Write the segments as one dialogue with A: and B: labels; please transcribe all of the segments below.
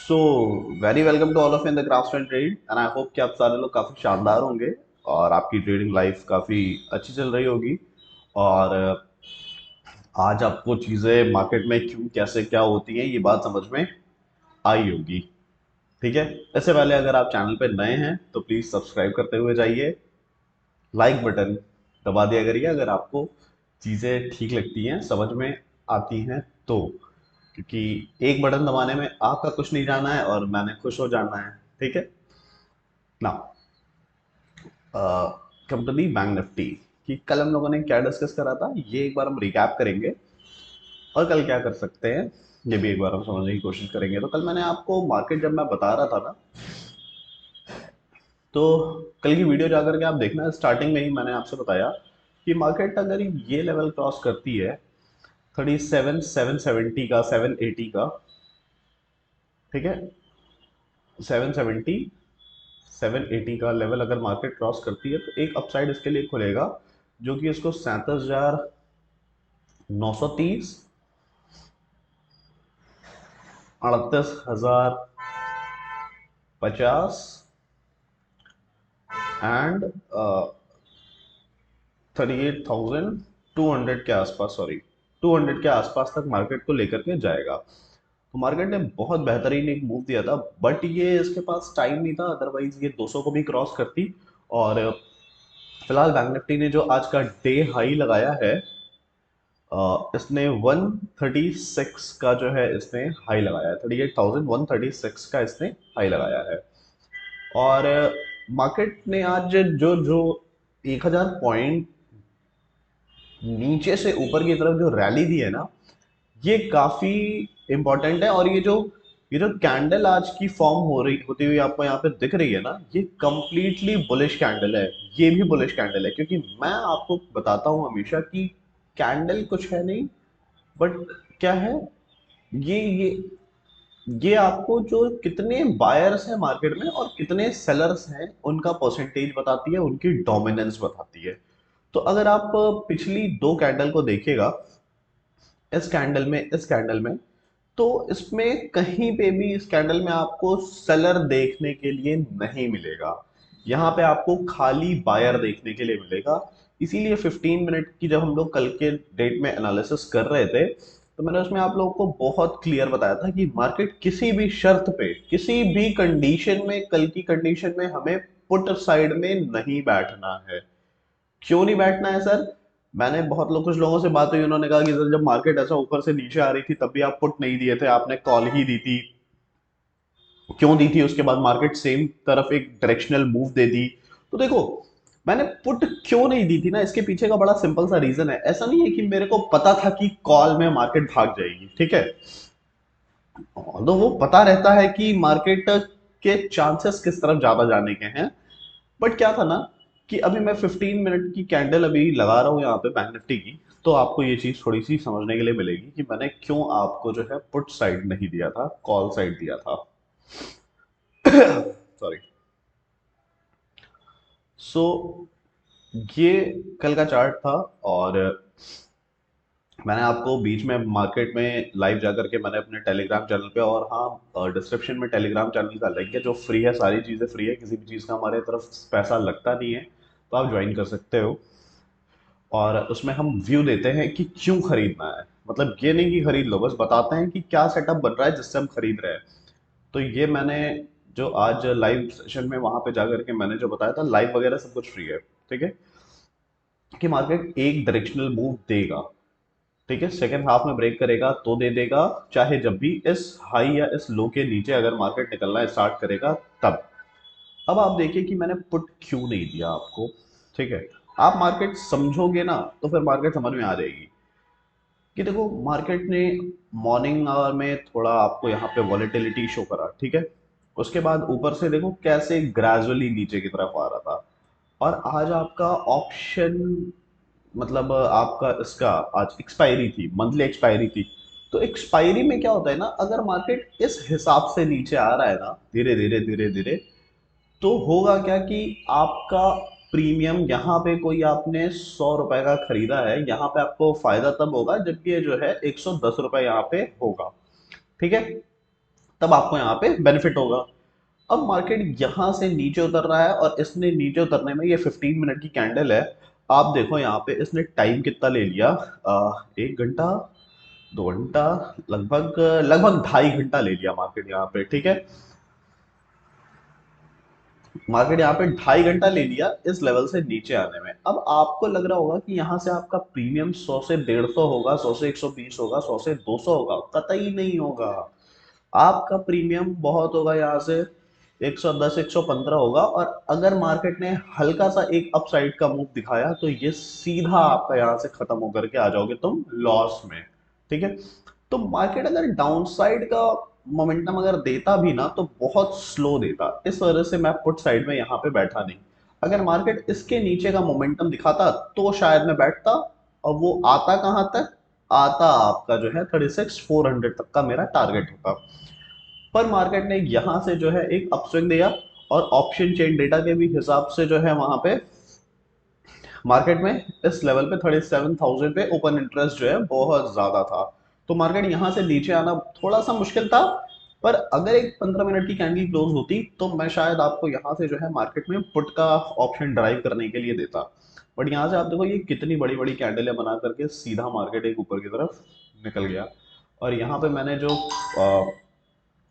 A: So very welcome to all of in the crafts and trade and I hope कि आप सारे लोग काफ़ी शानदार होंगे और आपकी ट्रेडिंग लाइफ काफ़ी अच्छी चल रही होगी। और आज आपको चीज़ें मार्केट में क्यों कैसे क्या होती हैं ये बात समझ में आई होगी। ठीक है, इससे पहले अगर आप चैनल पे नए हैं तो प्लीज़ सब्सक्राइब करते हुए जाइए, लाइक बटन दबा दिया करिए अगर आपको चीज़ें ठीक लगती हैं, समझ में आती हैं तो। क्योंकि एक बटन दबाने में आपका कुछ नहीं जाना है और मैंने खुश हो जाना है। ठीक है ना। Come to the bank nifty कि कल हम लोगों ने क्या डिस्कस करा था ये एक बार हम रिकैप करेंगे और कल क्या कर सकते हैं ये भी एक बार हम समझने की कोशिश करेंगे। तो कल मैंने आपको मार्केट जब मैं बता रहा था ना, तो कल की वीडियो जाकर के आप देखना, स्टार्टिंग में ही मैंने आपसे बताया कि मार्केट अगर ये लेवल क्रॉस करती है 37 770 का 780 का, ठीक है, 770 780 का लेवल अगर मार्केट क्रॉस करती है तो एक अपसाइड इसके लिए खुलेगा जो कि इसको 37,930, 38,050 एंड 38,200 के आसपास, सॉरी 200 के आसपास तक मार्केट को लेकर के जाएगा। तो मार्केट ने बहुत बेहतरीन एक मूव दिया था, बट ये इसके पास टाइम नहीं था, अदरवाइज ये 200 को भी क्रॉस करती। और फिलहाल बैंक निफ्टी ने जो आज का डे हाई लगाया है, इसने 136 का जो है इसने हाई लगाया है, 38,136 का इसने हाई लगाया है। और मार्केट ने आज जो जो 1,000 पॉइंट नीचे से ऊपर की तरफ जो रैली दी है ना, ये काफी इंपॉर्टेंट है। और ये जो कैंडल आज की फॉर्म हो रही होती हुई आपको यहाँ पे दिख रही है ना, ये कंप्लीटली बुलिश कैंडल है। ये भी बुलिश कैंडल है क्योंकि मैं आपको बताता हूँ हमेशा कि कैंडल कुछ है नहीं, बट क्या है, ये ये आपको जो कितने बायर्स हैं मार्केट में और कितने सेलर्स हैं उनका परसेंटेज बताती है, उनकी डोमिनेंस बताती है। तो अगर आप पिछली दो कैंडल को देखिएगा, इस कैंडल में तो इसमें कहीं पे भी इस कैंडल में आपको सेलर देखने के लिए नहीं मिलेगा। यहाँ पे आपको खाली बायर देखने के लिए मिलेगा। इसीलिए 15 मिनट की जब हम लोग कल के डेट में एनालिसिस कर रहे थे तो मैंने उसमें आप लोगों को बहुत क्लियर बताया था कि मार्केट किसी भी शर्त पे, किसी भी कंडीशन में, कल की कंडीशन में हमें पुट साइड में नहीं बैठना है। क्यों नहीं बैठना है सर? मैंने बहुत लोग कुछ लोगों से बात हुई, उन्होंने कहा कि सर जब मार्केट ऐसा ऊपर से नीचे आ रही थी तब भी आप पुट नहीं दिए थे, आपने कॉल ही दी थी। क्यों दी थी? उसके बाद मार्केट सेम तरफ एक डायरेक्शनल मूव दे दी। तो देखो, मैंने पुट क्यों नहीं दी थी ना, इसके पीछे का बड़ा सिंपल सा रीजन है। ऐसा नहीं है कि मेरे को पता था कि कॉल में मार्केट भाग जाएगी, ठीक है। तो वो पता रहता है कि मार्केट के चांसेस किस तरफ ज्यादा जाने के हैं। बट क्या था ना कि अभी मैं 15 मिनट की कैंडल अभी लगा रहा हूँ यहाँ पे बैंक निफ्टी की, तो आपको ये चीज थोड़ी सी समझने के लिए मिलेगी कि मैंने क्यों आपको जो है पुट साइड नहीं दिया था, कॉल साइड दिया था। सॉरी। सो ये कल का चार्ट था। और मैंने आपको बीच में मार्केट में लाइव जाकर के मैंने अपने टेलीग्राम चैनल पे, और हाँ डिस्क्रिप्शन में टेलीग्राम चैनल का लिंक है जो फ्री है, सारी चीज़ें फ्री है, किसी भी चीज़ का हमारे तरफ पैसा लगता नहीं है, तो आप ज्वाइन कर सकते हो। और उसमें हम व्यू देते हैं कि क्यों खरीदना है, मतलब ये नहीं कि खरीद लो, बस बताते हैं कि क्या सेटअप बन रहा है जिससे हम खरीद रहे हैं। तो ये मैंने जो आज लाइव सेशन में वहां पे जाकर के मैंने जो बताया था, लाइव वगैरह सब कुछ फ्री है। ठीक है, कि मार्केट एक डायरेक्शनल मूव देगा, ठीक है, सेकेंड हाफ में ब्रेक करेगा तो दे देगा, चाहे जब भी इस हाई या इस लो के नीचे अगर मार्केट निकलना स्टार्ट करेगा तब। अब आप देखिए कि मैंने पुट क्यों नहीं दिया आपको। ठीक है, आप मार्केट समझोगे ना तो फिर मार्केट समझ में आ जाएगी कि देखो मार्केट ने मॉर्निंग आवर में थोड़ा आपको यहाँ पे वॉलेटिलिटी शो करा, ठीक है। उसके बाद ऊपर से देखो कैसे ग्रेजुअली नीचे की तरफ आ रहा था। और आज आपका ऑप्शन, मतलब आपका इसका आज एक्सपायरी थी, मंथली एक्सपायरी थी। तो एक्सपायरी में क्या होता है ना, अगर मार्केट इस हिसाब से नीचे आ रहा है ना, धीरे धीरे धीरे धीरे, तो होगा क्या कि आपका प्रीमियम यहाँ पे, कोई आपने 100 रुपए का खरीदा है, यहाँ पे आपको फायदा तब होगा जब ये जो है 110 रुपए यहाँ पे होगा, ठीक है। तब आपको यहाँ पे बेनिफिट होगा। अब मार्केट यहाँ से नीचे उतर रहा है और इसने नीचे उतरने में, ये 15 मिनट की कैंडल है, आप देखो यहाँ पे इसने टाइम कितना ले लिया, 1 घंटा, 2 घंटा, लगभग लगभग 2.5 घंटा ले लिया मार्केट यहाँ पे, ठीक है। मार्केट यहाँ पे 2.5 घंटा ले लिया इस लेवल से नीचे आने में। अब आपको लग रहा होगा कि यहाँ से आपका प्रीमियम 100 से 150 होगा, 100 से 120 होगा, 100 से 200 होगा, कतई नहीं होगा। आपका प्रीमियम बहुत होगा यहाँ से 110 115 होगा, और अगर मार्केट ने हल्का सा एक अपसाइड का मूव दिखाया तो ये सीधा आपका यहाँ से खत्म होकर के आ जाओगे तुम लॉस में, ठीक है। तो मार्केट अगर डाउनसाइड का मोमेंटम अगर देता भी ना तो बहुत स्लो देता, इस वजह से मैं पुट साइड में यहाँ पे बैठा नहीं। अगर मार्केट इसके नीचे का मोमेंटम दिखाता तो शायद मैं बैठता, और वो आता कहाँ तक, आता आपका जो है 36,400 तक का मेरा टारगेट होता। पर मार्केट ने यहां से जो है एक अपस्विंग दिया, और ऑप्शन चेन डेटा के भी हिसाब से जो है वहां पे मार्केट में इस लेवल पे 37,000 पे ओपन इंटरेस्ट जो है बहुत ज्यादा था। तो मार्केट यहां से नीचे आना थोड़ा सा मुश्किल था, पर अगर एक 15 मिनट की कैंडल क्लोज होती तो मैं शायद आपको यहाँ से जो है मार्केट में पुट का ऑप्शन ड्राइव करने के लिए देता। बट यहाँ से आप देखो ये कितनी बड़ी बड़ी कैंडलें बना करके सीधा मार्केट एक ऊपर की तरफ निकल गया। और यहाँ पे मैंने जो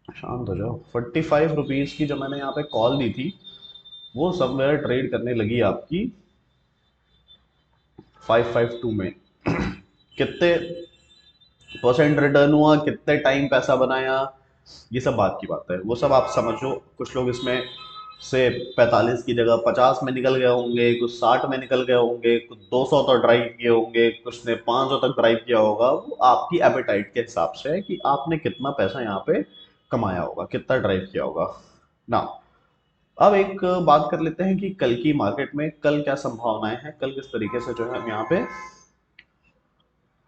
A: शांत हो जाओ, 45 रुपीज की जो मैंने यहाँ पे कॉल दी थी, वो समवेयर ट्रेड करने लगी आपकी 552 में। कितने परसेंट रिटर्न हुआ, कितने टाइम पैसा बनाया, ये सब बात की बात है, वो सब आप समझो। कुछ लोग इसमें से 45 की जगह 50 में निकल गए होंगे, कुछ 60 में निकल गए होंगे, कुछ 200 तक ड्राइव किए होंगे, कुछ ने 500 तक ड्राइव किया होगा। वो आपकी एपेटाइट के हिसाब से है कि आपने कितना पैसा यहाँ पे कमाया होगा, कितना ड्राइव किया होगा ना। अब एक बात कर लेते हैं कि कल की मार्केट में कल क्या संभावनाएं हैं, कल किस तरीके से जो है हम यहाँ पे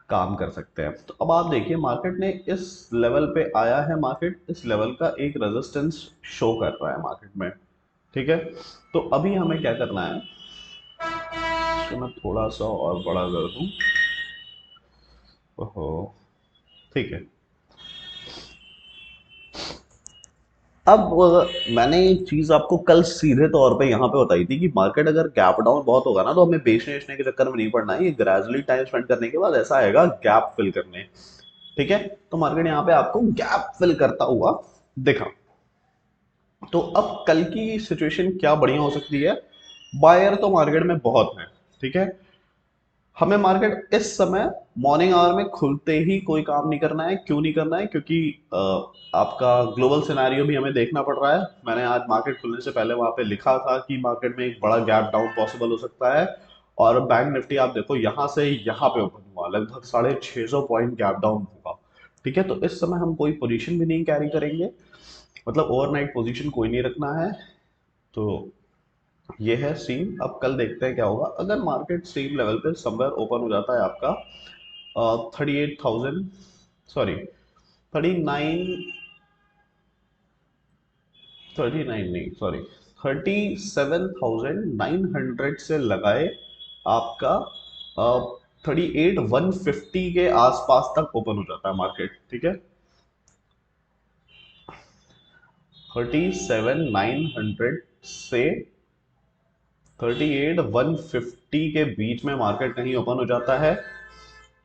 A: काम कर सकते हैं। तो अब आप देखिए मार्केट ने इस लेवल पे आया है, मार्केट इस लेवल का एक रेजिस्टेंस शो कर रहा है मार्केट में, ठीक है। तो अभी हमें क्या करना है, इसको मैं थोड़ा सा और बड़ा कर दूं। ओहो, ठीक है। अब मैंने ये चीज आपको कल सीधे तौर पे यहाँ पे बताई थी कि मार्केट अगर गैप डाउन बहुत होगा ना तो हमें बेचने बेचने के चक्कर में नहीं पड़ना है, ये ग्रेजुअली टाइम स्पेंड करने के बाद ऐसा आएगा गैप फिल करने, ठीक है। तो मार्केट यहाँ पे आपको गैप फिल करता हुआ दिखा। तो अब कल की सिचुएशन क्या बढ़िया हो सकती है, बायर तो मार्केट में बहुत है, ठीक है। हमें मार्केट इस समय मॉर्निंग आवर में खुलते ही कोई काम नहीं करना है। क्यों नहीं करना है, क्योंकि आपका ग्लोबल सिनेरियो भी हमें देखना पड़ रहा है। मैंने आज मार्केट खुलने से पहले वहां पे लिखा था कि मार्केट में एक बड़ा गैप डाउन पॉसिबल हो सकता है। और बैंक निफ्टी आप देखो यहाँ से यहाँ पे ओपन हुआ, लगभग 650 पॉइंट गैप डाउन हुआ, ठीक है। तो इस समय हम कोई पोजीशन भी नहीं कैरी करेंगे, मतलब ओवरनाइट पोजीशन कोई नहीं रखना है। तो ये है सीन। अब कल देखते हैं क्या होगा। अगर मार्केट सेम लेवल पे समवेयर ओपन हो जाता है आपका 38,000, सॉरी 39, 39 नहीं सॉरी 37,900 से लगाए आपका 38,150 के आसपास तक ओपन हो जाता है मार्केट, ठीक है। 37,900 से 38,150 के बीच में मार्केट कहीं ओपन हो जाता है।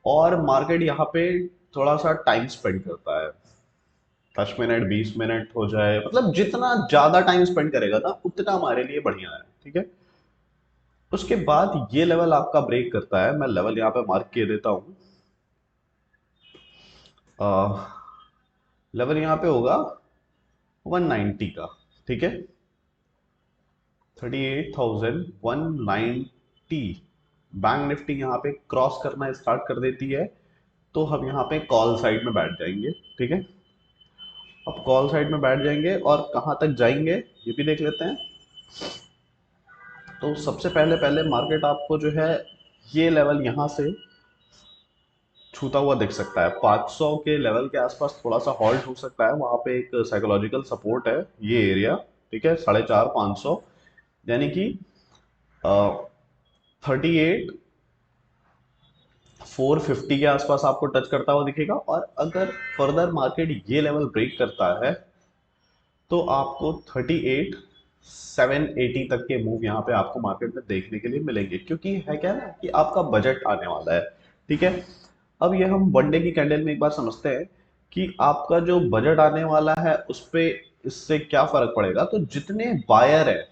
A: और मार्केट यहाँ पे थोड़ा सा टाइम स्पेंड करता है, 10 मिनट 20 मिनट हो जाए, मतलब जितना ज्यादा टाइम स्पेंड करेगा ना उतना हमारे लिए बढ़िया है, ठीक है। उसके बाद ये लेवल आपका ब्रेक करता है, मैं लेवल यहाँ पे मार्क किए देता हूँ। लेवल यहाँ पे होगा 190 का, ठीक है। 38,190 बैंक निफ्टी यहाँ पे क्रॉस करना स्टार्ट कर देती है, तो हम यहाँ पे कॉल साइड में बैठ जाएंगे, ठीक है। अब कॉल साइड में बैठ जाएंगे और कहाँ तक जाएंगे ये भी देख लेते हैं। तो सबसे पहले पहले मार्केट आपको जो है ये लेवल यहाँ से छूता हुआ दिख सकता है, 500 के लेवल के आसपास थोड़ा सा हॉल्ट हो सकता है, वहां पे एक साइकोलॉजिकल सपोर्ट है ये एरिया, ठीक है। 4,500, यानी कि 38 450 के आसपास आपको टच करता हुआ दिखेगा, और अगर फर्दर मार्केट ये लेवल ब्रेक करता है तो आपको 38,780 तक के मूव यहाँ पे आपको मार्केट में देखने के लिए मिलेंगे, क्योंकि है क्या ना कि आपका बजट आने वाला है। ठीक है, अब ये हम वन डे की कैंडल में एक बार समझते हैं कि आपका जो बजट आने वाला है उस पे इससे क्या फर्क पड़ेगा। तो जितने बायर है,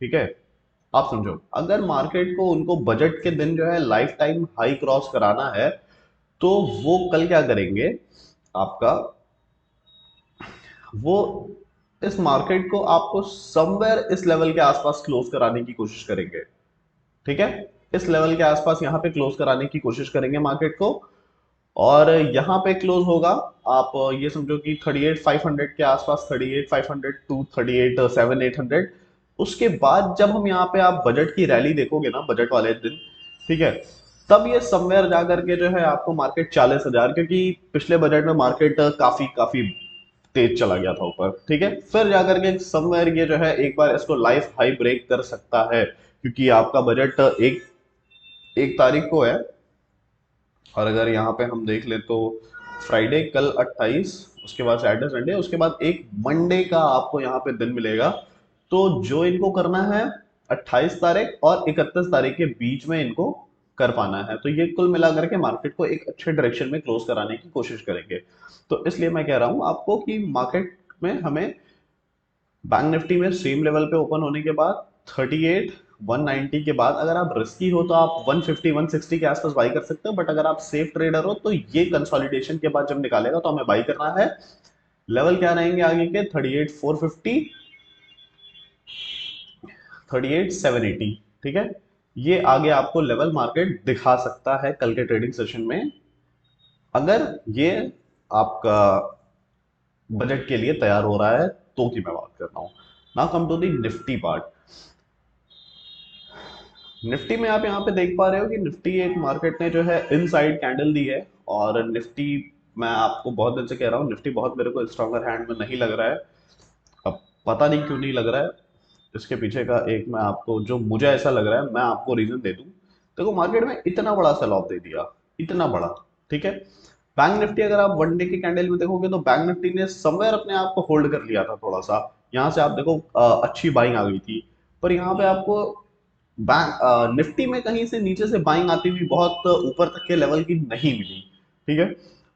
A: ठीक है, आप समझो, अगर मार्केट को उनको बजट के दिन जो है लाइफ टाइम हाई क्रॉस कराना है, तो वो कल क्या करेंगे, आपका वो इस मार्केट को आपको समवेयर इस लेवल के आसपास क्लोज कराने की कोशिश करेंगे। ठीक है, इस लेवल के आसपास यहाँ पे क्लोज कराने की कोशिश करेंगे मार्केट को, और यहाँ पे क्लोज होगा, आप ये समझो कि 38,500 के आसपास, 38,500 टू 38,700-800। उसके बाद जब हम यहाँ पे आप बजट की रैली देखोगे ना, बजट वाले दिन, ठीक है, तब ये समवेयर जा करके जो है आपको मार्केट 40,000, क्योंकि पिछले बजट में मार्केट काफी काफी तेज चला गया था ऊपर, ठीक है, फिर जाकर के समवेयर ये जो है एक बार इसको लाइफ हाई ब्रेक कर सकता है, क्योंकि आपका बजट एक एक तारीख को है। और अगर यहाँ पे हम देख ले तो फ्राइडे कल 28, उसके बाद सैटरडे संडे, उसके बाद एक मंडे का आपको यहाँ पे दिन मिलेगा। तो जो इनको करना है 28 तारीख और 31 तारीख के बीच में इनको कर पाना है, तो ये कुल मिला करके मार्केट को एक अच्छे डायरेक्शन में क्लोज कराने की कोशिश करेंगे। तो इसलिए मैं कह रहा हूं आपको कि मार्केट में हमें बैंक निफ्टी में सेम लेवल पे ओपन होने के बाद 38,190 के बाद, अगर आप रिस्की हो तो आप 150 160 के आसपास बाई कर सकते हो, बट अगर आप सेफ ट्रेडर हो तो ये कंसोलिडेशन के बाद जब निकालेगा तो हमें बाई करना है। लेवल क्या रहेंगे आगे के, 38,450, 38,780। ठीक है, ये आगे आपको लेवल मार्केट दिखा सकता है कल के ट्रेडिंग सेशन में, अगर ये आपका बजट के लिए तैयार हो रहा है तो की मैं बात कर रहा हूं। Now come to the nifty part. Nifty में आप यहाँ पे देख पा रहे हो कि निफ्टी एक मार्केट ने जो है इनसाइड कैंडल दी है, और निफ्टी, मैं आपको बहुत दिन से कह रहा हूँ, निफ्टी बहुत मेरे को स्ट्रॉन्गर हैंड में नहीं लग रहा है। अब पता नहीं क्यों नहीं लग रहा है, इसके पीछे का एक मैं आपको, जो मुझे ऐसा लग रहा है मैं आपको रीजन दे दूं। देखो, मार्केट में इतना बड़ा सेल ऑफ दे दिया, इतना बड़ा, ठीक है। बैंक निफ्टी अगर आप वन डे की कैंडल में देखोगे तो बैंक निफ्टी ने समवेयर अपने आप को होल्ड कर लिया था थोड़ा सा, यहाँ से आप देखो अच्छी बाइंग आ गई थी, पर यहाँ पे आपको बैंक निफ्टी में कहीं से नीचे से बाइंग आती हुई बहुत ऊपर तक के लेवल की नहीं मिली। ठीक है,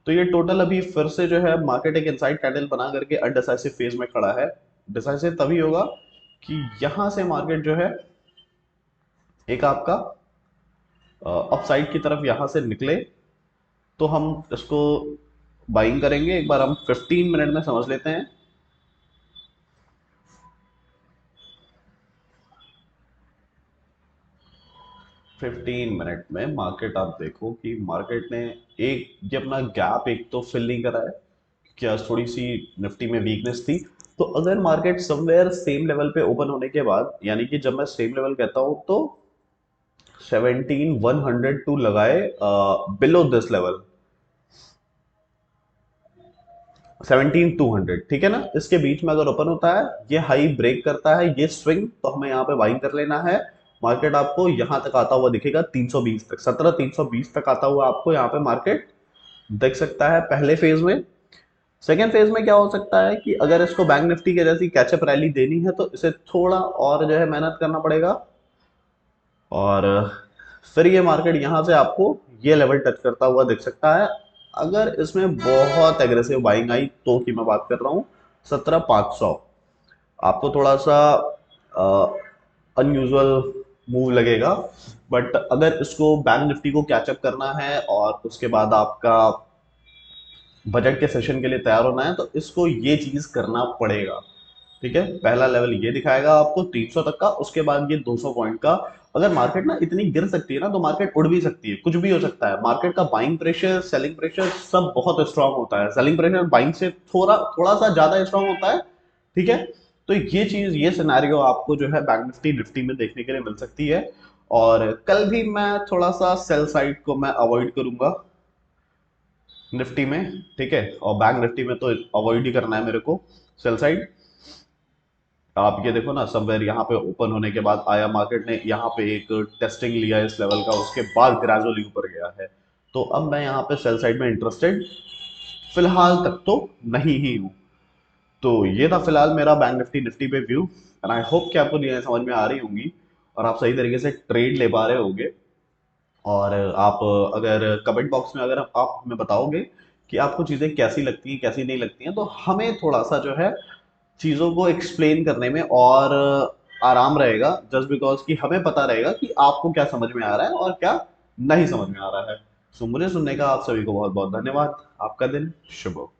A: तो ये टोटल अभी फिर से जो है मार्केट एक इनसाइड कैंडल बना करके अनडिसाइसिव फेज में खड़ा है। डिसाइसिव तभी होगा कि यहां से मार्केट जो है एक आपका अपसाइड की तरफ यहां से निकले, तो हम इसको बाइंग करेंगे। एक बार हम 15 मिनट में समझ लेते हैं। 15 मिनट में मार्केट आप देखो कि मार्केट ने एक ये अपना गैप एक तो फिल नहीं करा है, क्या थोड़ी सी निफ्टी में वीकनेस थी। तो अगर मार्केट समवेयर सेम लेवल पे ओपन होने के बाद, यानी कि जब मैं सेम लेवल कहता हूं तो 17,102 लगाए बिलो दिस लेवल, 17,200, ठीक है ना, इसके बीच में अगर ओपन होता है, ये हाई ब्रेक करता है, ये स्विंग, तो हमें यहाँ पे बाइंग कर लेना है। मार्केट आपको यहां तक आता हुआ दिखेगा 320 तक, 17,320 तक आता हुआ आपको यहाँ पे मार्केट दिख सकता है पहले फेज में। सेकेंड फेज में क्या हो सकता है कि अगर इसको बैंक निफ्टी के जैसी कैचअप रैली देनी है तो इसे थोड़ा और जो है मेहनत करना पड़ेगा, और फिर ये मार्केट यहां से आपको ये लेवल टच करता हुआ दिख सकता है। अगर इसमें बहुत एग्रेसिव बाइंग आई तो की मैं बात कर रहा हूँ 17,500, आपको थोड़ा सा अनयूजुअल मूव लगेगा। बट अगर इसको बैंक निफ्टी को कैचअप करना है और उसके बाद आपका बजट के सेशन के लिए तैयार होना है, तो इसको ये चीज करना पड़ेगा। ठीक है, पहला लेवल ये दिखाएगा आपको 300 तक का, उसके बाद ये 200 पॉइंट का। अगर मार्केट ना इतनी गिर सकती है ना, तो मार्केट उड़ भी सकती है, कुछ भी हो सकता है। मार्केट का बाइंग प्रेशर, सेलिंग प्रेशर सब बहुत स्ट्रांग होता है। सेलिंग प्रेशर बाइंग से थोड़ा थोड़ा सा ज्यादा स्ट्रांग होता है। ठीक है, तो ये चीज, ये सिनेरियो आपको जो है बैंक निफ्टी निफ्टी में देखने के लिए मिल सकती है। और कल भी मैं थोड़ा सा सेल साइड को मैं अवॉइड करूंगा निफ्टी में। ठीक है, और बैंक निफ्टी में तो अवॉइड ही करना है मेरे को सेल साइड। आप ये देखो ना, समवेयर यहाँ पे ओपन होने के बाद आया, मार्केट ने यहाँ पे एक टेस्टिंग लिया इस लेवल का, उसके बाद ग्रेजुअली ऊपर गया है। तो अब मैं यहाँ पे सेल साइड में इंटरेस्टेड फिलहाल तक तो नहीं ही हूँ। तो ये था फिलहाल मेरा बैंक निफ्टी निफ्टी पे व्यू, एंड आई होप कि आपको चीजें समझ में आ रही होंगी और आप सही तरीके से ट्रेड ले पा रहे होंगे। और आप अगर कमेंट बॉक्स में अगर आप हमें बताओगे कि आपको चीज़ें कैसी लगती हैं कैसी नहीं लगती हैं, तो हमें थोड़ा सा जो है चीज़ों को एक्सप्लेन करने में और आराम रहेगा, जस्ट बिकॉज कि हमें पता रहेगा कि आपको क्या समझ में आ रहा है और क्या नहीं समझ में आ रहा है। सो मुझे सुनने का आप सभी को बहुत बहुत धन्यवाद। आपका दिन शुभ हो।